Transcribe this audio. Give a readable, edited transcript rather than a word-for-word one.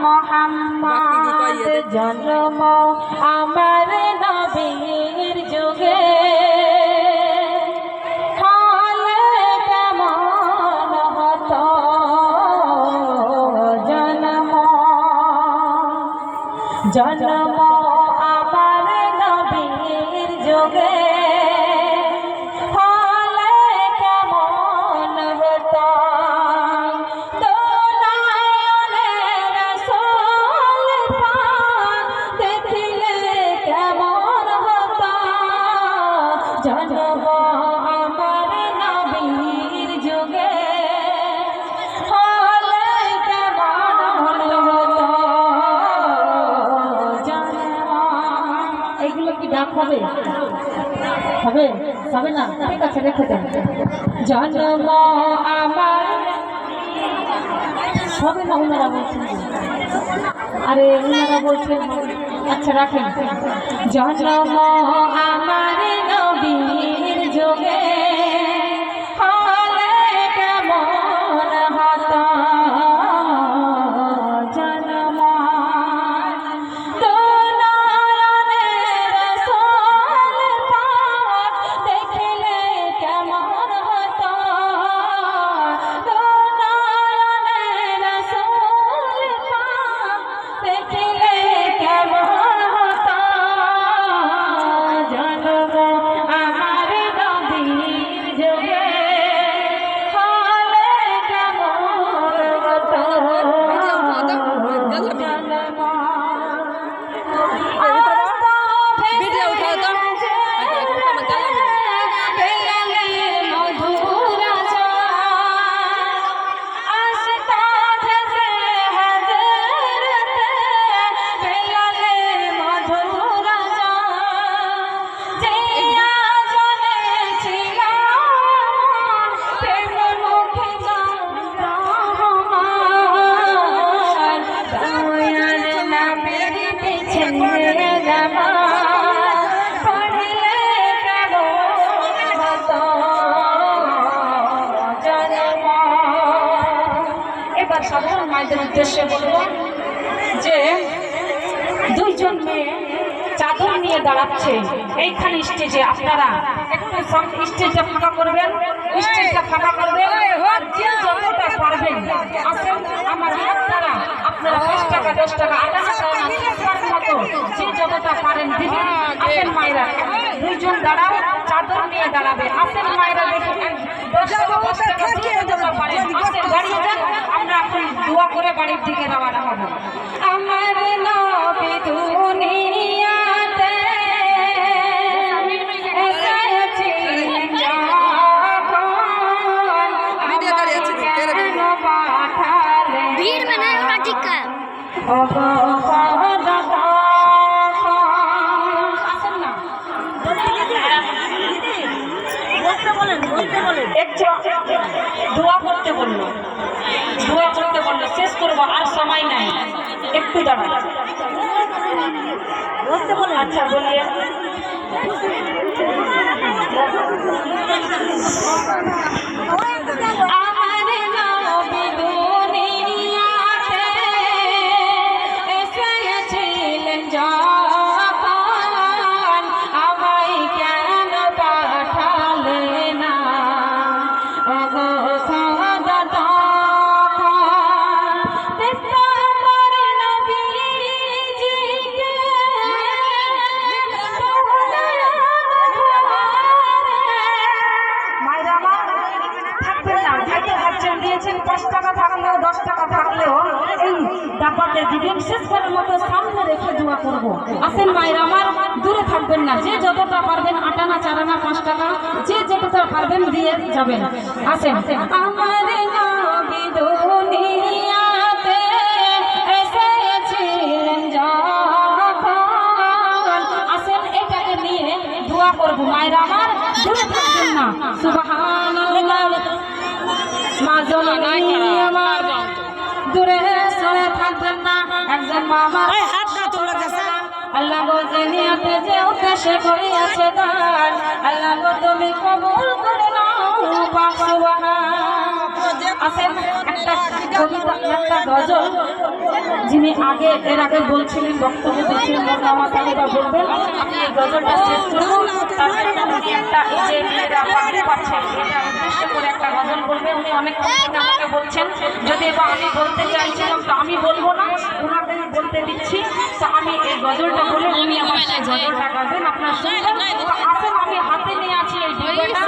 মোহাম্মদ জন্ম আমার নবীর যুগে হলে কেমন হতো জন্ম আমার নবীর যুগে হলে কেমন হতো জন্ম আমার নবীর যুগে হলে কেমন হতো জন্ম। এগুলো কি ডাক হবে? হবে হবে না? ঠিক আছে, রেখে দেন। জন্ম আমার হবে না, ওনারা বলছেন। আরে ওনারা বলছেন, আচ্ছা রাখেন। জন্ম আমার নবীর যুগে হলে কেমন হতো জন্ম নয়নে রাসূল পাক দেখলে কেমন হতো নয়নে রাসূল পাক দেখলে কেমন হতো জন্ম আমার নবীর যুগে হলে কেমন হতো এবার সাধারণ মায়েদের উদ্দেশ্যে বলবো যে দুইজন মেয়ে চাদর নিয়ে দাঁড়াচ্ছে এইখানে স্টেজে। আপনারা একটু স্টেজটা ফাঁকা করবেন, স্টেজটা ফাঁকা করবেন। আর যে যতটা পারবেন আসেন আমার হাত দ্বারা আপনারা 5 টাকা 10 টাকা 8 মতো যে যতটা পারেন দিবেন। আসেন মায়েরা, দুইজন দাঁড়াও, চাদর নিয়ে দাঁড়াবে। আসেন মায়েরা, দেখুন 10 টাকা 5 টাকা যে যতটা পারেন আসেন, দাঁড়িয়ে যান। আমরা এখন দোয়া করে বাড়ির দিকে রওনা হব। আমার নবী দুনিয়াতে এসেছিলেন যখন কেন পাঠালেন ভিড় में नहीं होना ठीक है দোয়া করতে বললো, দোয়া করতে বললো। শেষ করবো, আর সময় নাই, একটু দাঁড়ান। আচ্ছা বলিয়ে দিয়েছেন 5 টাকা থাকলেও 10 টাকা থাকলেও এই ডাব্বাতে দিবেন। শেষবারের মতো সামনে রেখে দোয়া করবো। আসেন মায়েরা আমার, দূরে থাকবেন না। যে যতটা পারবেন 8 আনা 4 আনা 5 টাকা যে যতটা পারবেন দিয়ে যাবেন। আসেন। আমার নবী দুনিয়াতে এসেছিলেন যখন, আসেন এটাকে নিয়ে দোয়া করবো। মায়েরা আমার দূরে থাকবেন না। সুবহানাল্লাহ। মা জননী আমার দূরে সরে থাকবেন না। একজন মা আমার আল্লাহ গো জিনিয়াতে যে উদ্দেশ্যে করিয়াছে দান, আল্লাহ গো তুমি কবুল করে নাও। সুবহান। আসেন একটা কবিতা, একটা গজল যিনি এর আগে বলছিলেন, বক্তব্য দিচ্ছিলেন, মোহাম্মদ আলীবা বলবেন। আমি এই গজলটা শেষ করবো, তারপরে উনি একটা এই যে মেয়েরা পারতে পারছে এটা উদ্দেশ্য করে একটা গজল বলবে। উনি অনেক আমাকে বলছেন, যদি এবার আমি বলতে চাইছিলাম তো আমি বলবো না, ওনাকে বলতে দিচ্ছি। তো আমি এই গজলটা বলে উনি আমার সেই গজলটা গাবেন, আপনার শুনবেন। আসেন, আমি হাতে নিয়ে আছি এই ভিডিওটা।